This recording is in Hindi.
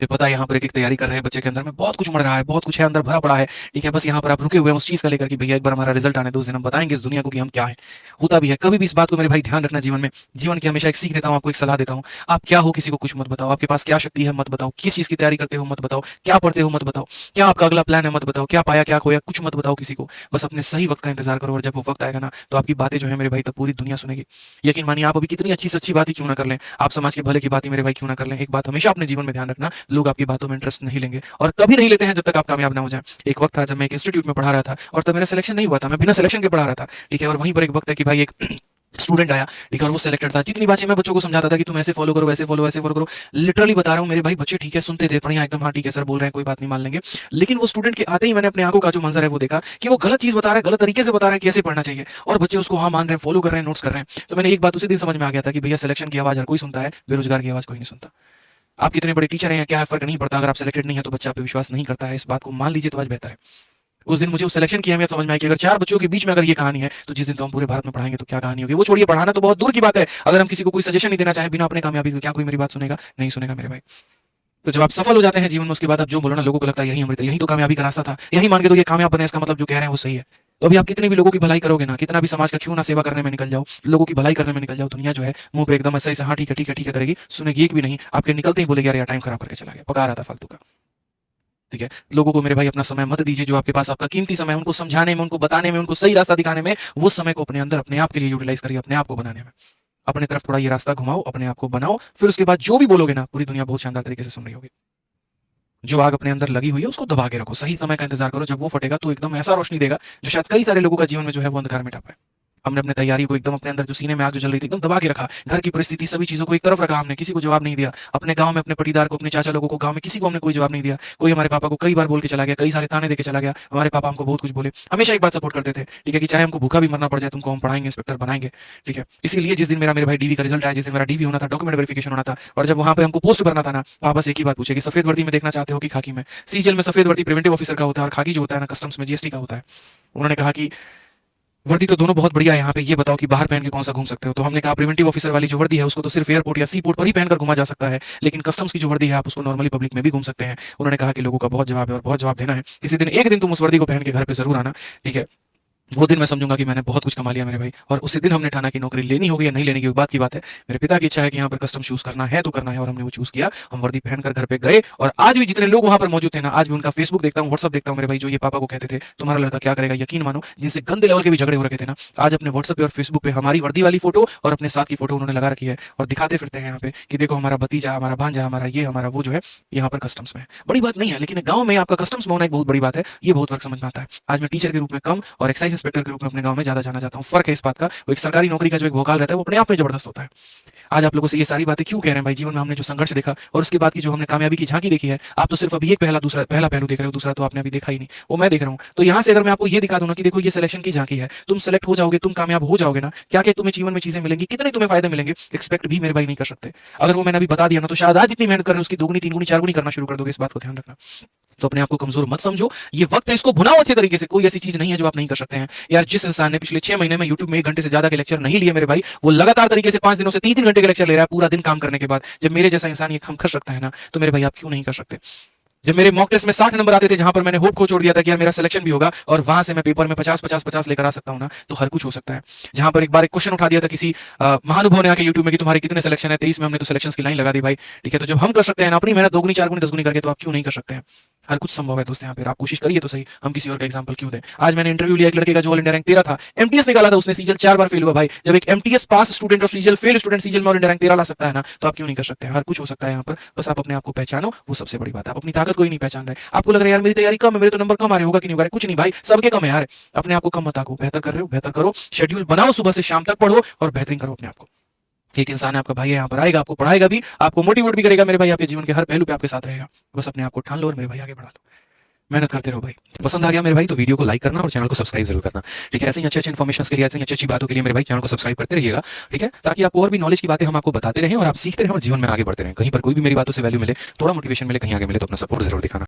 मुझे पता है यहाँ पर एक तैयारी कर रहे हैं बच्चे के अंदर में बहुत कुछ उमड़ रहा है, बहुत कुछ है अंदर भरा पड़ा है। ठीक है, बस यहाँ पर आप रुके हुए हैं उस चीज़ का लेकर कि भैया एक बार हमारा रिजल्ट आने दो, उस दिन हम बताएंगे इस दुनिया को कि हम क्या हैं। होता भी है, कभी भी इस बात को मेरे भाई ध्यान रखना जीवन में। जीवन की हमेशा एक सीख देता हूँ, आपको एक सलाह देता हूँ। आप क्या हो किसी को कुछ मत बताओ, आपके पास क्या शक्ति है मत बताओ, किस चीज़ की तैयारी करते हो मत बताओ, क्या पढ़ते हो मत बताओ, क्या आपका अगला प्लान है मत बताओ, क्या पाया क्या खोया कुछ मत बताओ किसी को। बस अपने सही वक्त का इंतजार करो और जब वो वक्त आएगा ना तो आपकी बातें जो है मेरे भाई तब पूरी दुनिया सुनेगी। यकीन मानिए आप अभी कितनी अच्छी सच्ची बातें क्यों ना कर लें, आप समाज के भले की बातें मेरे भाई क्यों ना कर लें, एक बात हमेशा अपने जीवन में ध्यान रखना, लोग आपकी बातों में इंटरेस्ट नहीं लेंगे और कभी नहीं लेते हैं जब तक आप कामयाब ना हो जाएं। एक वक्त था जब मैं एक इंस्टीट्यूट में पढ़ा रहा था और तब मेरा सिलेक्शन नहीं हुआ था, मैं बिना सिलेक्शन के पढ़ा रहा था। ठीक है, और वहीं पर एक वक्त है कि भाई एक स्टूडेंट आया, ठीक है, और वो सिलेक्टेड था। जितनी बातें मैं बच्चों को समझाता था कि तुम ऐसे फॉलो करो वैसे फॉलो वैसे फॉलो करो, लिटरली बता रहा हूँ मेरे भाई बच्चे ठीक है सुनते थे बढ़िया एकदम, हाँ ठीक है सर बोल रहे हैं कोई बात नहीं मान लेंगे। लेकिन वो स्टूडेंट के आते ही मैंने अपने आंखों का जो मंजर है वो देखा कि वो गलत चीज बता रहा है, गलत तरीके से बता रहा है कैसे पढ़ना चाहिए, और बच्चे उसको हाँ मान रहे हैं, फॉलो कर रहे हैं, नोट्स कर रहे हैं। तो मैंने एक बात उसी दिन समझ में आ गया था कि भैया सिलेक्शन की आवाज हर कोई सुनता है, बेरोजगार की आवाज कोई नहीं सुनता। आप कितने बड़े टीचर हैं क्या फर्क नहीं पड़ता, अगर आप सिलेक्टेड नहीं है तो बच्चा आप पे विश्वास नहीं करता है, इस बात को मान लीजिए तो आज बेहतर है। उस दिन मुझे उस सिलेक्शन की अहमियत समझ में आई कि अगर 4 बच्चों के बीच में अगर ये कहानी है तो जिस दिन तो हम पूरे भारत में पढ़ाएंगे तो क्या कहानी होगी। वो छोड़िए, पढ़ाना तो बहुत दूर की बात है, अगर हम किसी को कोई सजेशन नहीं देना चाहें बिना अपने कामयाबी तो क्या कोई मेरी बात सुनेगा? नहीं सुनेगा मेरे भाई। तो जब आप सफल हो जाते हैं जीवन में उसके बाद आप जो बोलो ना लोगों को लगता है यही अमृत है, यही तो कामयाबी का रास्ता था, यही मान के तो ये कामयाब बने, इसका मतलब जो कह रहे हैं वो सही है। तो अभी आप कितने भी लोगों की भलाई करोगे ना, कितना भी समाज का क्यों ना सेवा करने में निकल जाओ, लोगों की भलाई करने में निकल जाओ, दुनिया जो है मुंह पे एकदम ऐसे हाँ ठीक है ठीक है ठीक है करेगी, सुनेगी एक भी नहीं, आपके निकलते ही बोलेगी यार टाइम खराब करके चला गया, पका रहा था फालतू का। ठीक है, लोगों को मेरे भाई अपना समय मत दीजिए, जो आपके पास आपका कीमती समय है उनको समझाने में, उनको बताने में, उनको सही रास्ता दिखाने में, वो समय को अपने अंदर अपने आप के लिए यूटिलाइज करिए, अपने आप को बनाने में। अपने तरफ थोड़ा ये रास्ता घुमाओ, अपने आप को बनाओ, फिर उसके बाद जो भी बोलोगे ना पूरी दुनिया बहुत शानदार तरीके से सुन रही होगी। जो आग अपने अंदर लगी हुई है उसको दबा के रखो, सही समय का इंतजार करो, जब वो फटेगा तो एकदम ऐसा रोशनी देगा जो शायद कई सारे लोगों का जीवन में जो है वो अंधकार मिटा पाए। हमने अपने तैयारी को एकदम अपने अंदर जो सीने में आग जो जल रही थी एकदम दबा के रखा, घर की परिस्थिति सभी चीजों को एक तरफ रखा, हमने किसी को जवाब नहीं दिया, अपने गांव में अपने पटीदार को, अपने चाचा लोगों को, गांव में किसी को हमने कोई जवाब नहीं दिया। कोई हमारे पापा को कई बार बोल के चला गया, कई सारे ताने देके चला गया, हमारे पापा हमको बहुत कुछ बोले, हमेशा एक बात सपोर्ट करते थे, ठीक है, कि चाहे हमको भूखा भी मरना पड़ जाए तुमको हम पढ़ाएंगे, इंस्पेक्टर बनाएंगे। ठीक है, इसीलिए जिस दिन मेरे भाई डीवी का रिजल्ट आया, जिस दिन मेरा डीवी होना था, डॉक्यूमेंट वेरिफिकेशन होना था, और जब वहां पे हमको पोस्ट भरना था ना, वहां बस एक ही बात पूछे कि सफेद वर्दी में देखना चाहते हो कि खाकी में। सीजल में सफेद वर्दी प्रिवेंटिव ऑफिसर का होता है और खाकी जो होता है ना कस्टम्स में जीएसटी का होता है। उन्होंने कहा कि वर्दी तो दोनों बहुत बढ़िया है, यहाँ पे ये बताओ कि बाहर पहन के कौन सा घूम सकते हो। तो हमने कहा प्रिवेंटिव ऑफिसर वाली जो वर्दी है उसको तो सिर्फ एयरपोर्ट या सी पोर्ट पर ही पहनकर घुमा जा सकता है, लेकिन कस्टम्स की जो वर्दी है आप उसको नॉर्मली पब्लिक में भी घूम सकते हैं। उन्होंने कहा कि लोगों का बहुत जवाब है और बहुत जवाब देना है, किसी दिन एक दिन तुम उस वर्दी को पहन के घर पे जरूर आना। ठीक है, वो दिन मैं समझूंगा कि मैंने बहुत कुछ कमा लिया मेरे भाई, और उसी दिन हमने ठाना कि नौकरी लेनी होगी या नहीं लेने की बात की बात है। मेरे पिता की इच्छा है कि यहाँ पर कस्टम चूज करना है तो करना है, और हमने वो चूज किया। हम वर्दी पहनकर घर पे गए, और आज भी जितने लोग वहां पर मौजूद थे ना, आज भी उनका फेसबुक देखता हूँ, व्हाट्सअप देखता हूँ मेरे भाई, जो ये पापा को कहते थे तुम्हारा लड़का क्या करेगा, यकीन मानो जिनसे गंदे लेवल के भी झगड़े हो रखे थे ना, आज अपने व्हाट्सअप पे और फेसबुक पे हमारी वर्दी वाली फोटो और अपने साथ की फोटो उन्होंने लगा रखी है और दिखाते फिरते हैं यहाँ पे कि देखो हमारा भतीजा, हमारा भांजा, हमारा ये हमारा वो जो है यहाँ पर कस्टम्स में है। बड़ी बात नहीं है, लेकिन गांव में आपका कस्टम्स में होना एक बहुत बड़ी बात है, ये बहुत फर्क समझ में आता है। आज मैं टीचर के रूप में कम और एक्साइज इंस्पेक्टर के रूप में अपने गांव में ज्यादा जाना चाहता हूँ। फर्क है इस बात का, वो एक सरकारी नौकरी का जो एक भोकाल रहता है वो अपने आप में जबरदस्त होता है। आज आप लोगों से ये सारी बातें क्यों कह रहे हैं भाई, जीवन में हमने जो संघर्ष देखा और उसके बाद की जो हमने कामयाबी की झांकी देखी है, आप तो सिर्फ अभी एक पहला पहलू देख रहे हो, दूसरा तो आपने अभी देखा ही नहीं, वो मैं देख रहा हूँ। तो यहाँ से अगर मैं आपको ये दिखा दूं ना कि देखो ये सिलेक्शन की झांकी है, तुम सेलेक्ट हो जाओगे, तुम कामयाब हो जाओगे ना, क्या क्या तुम्हें जीवन में चीजें मिलेंगी, कितने तुम्हें फायदे मिलेंगे, एक्सपेक्ट भी मेरे भाई नहीं कर सकते। अगर वो मैंने अभी बता दिया ना तो शायद आज जितनी मेहनत कर रहे हो उसकी दोगुनी तीन गुनी चार गुनी करना शुरू कर दोगे, इस बात को ध्यान रखना। तो अपने आप को कमजोर मत समझो, ये वक्त है इसको भुनाओ अच्छे तरीके से, कोई ऐसी चीज नहीं है जो आप नहीं कर सकते हैं। यार जिस इंसान ने पिछले 6 महीने में यूट्यूब में 1 घंटे से ज्यादा के लेक्चर नहीं लिए मेरे भाई, वो लगातार तरीके से 5 दिनों से 3-3 घंटे के लेक्चर ले रहा है पूरा दिन काम करने के बाद। जब मेरे जैसा इंसान ये काम कर सकता है ना, तो मेरे भाई आप क्यों नहीं कर सकते। जब मेरे मॉक टेस्ट में 60 नंबर आते थे, जहां पर मैंने होप को छोड़ दिया था कि यार मेरा सिलेक्शन भी होगा, और वहां से मैं पेपर में 50-50-50 लेकर आ सकता हूं ना, तो हर कुछ हो सकता है। जहां पर एक बार एक क्वेश्चन उठा दिया था किसी महानुभव ने आके यूट्यूब में कि तुम्हारे कितने सिलेक्शन है, 23 में, हमने तो सिलेक्शन की लाइन लगा दी भाई। ठीक है, तो जब हम कर सकते हैं ना अपनी मेहनत 2 गुनी 4 गुनी 10 गुनी करके, तो आप क्यों नहीं कर सकते हैं। हर कुछ संभव है दोस्त, यहाँ पे आप कोशिश करिए तो सही, हम किसी और का एग्जांपल क्यों दें। आज मैंने इंटरव्यू लिया एक लड़के का जो ऑल इंडिया रैंक 13 था, एमटीएस निकाला था उसने, सीजल 4 बार फेल हुआ भाई। जब एक एमटीएस पास स्टूडेंट और सीजल फेल स्टूडेंट सीजल में ऑल इंडिया रैंक 13 ला सकता है ना, तो आप क्यों नहीं कर सकते। हर कुछ हो सकता है यहाँ पर, बस आप अपने आप को पहचानो, वो सबसे बड़ी बात है। आप अपनी ताकत को ही नहीं पहचान रहे, आपको लग रहा है यार मेरी तैयारी कम है, मेरे तो नंबर कम आ रहे, होगा कि नहीं होगा, कुछ नहीं भाई, सबके कम है यार। अपने आप को कम मत आको, बेहतर कर रहे हो बेहतर करो, शेड्यूल बनाओ, सुबह से शाम तक पढ़ो और बेहतरीन करो अपने आप को। एक इंसान है आपका भाई है, यहाँ पर आएगा, आपको पढ़ाएगा भी, आपको मोटिवेट भी करेगा मेरे भाई, आपके जीवन के हर पहलू पे आपके साथ रहेगा। बस अपने आप को ठान लो और मेरे भाई आगे बढ़ा लो, मेहनत करते रहो भाई। पसंद आ गया मेरे भाई तो वीडियो को लाइक करना और चैनल को सब्सक्राइब जरूर करना। ठीक है, ऐसे ही अच्छे इन्फॉर्मेशन के लिए, ऐसी अच्छी बातों के लिए मेरे भाई चैनल को सब्सक्राइब करते रहिएगा। ठीक है, ताकि आपको और भी नॉलेज की बातें हम आपको बताते रहें और आप सीखते रहें और जीवन में आगे बढ़ते रहें। कहीं पर कोई भी मेरी बातों से वैल्यू मिले, थोड़ा मोटिवेशन मिले, कहीं आगे मिले, तो अपना सपोर्ट जरूर दिखाना।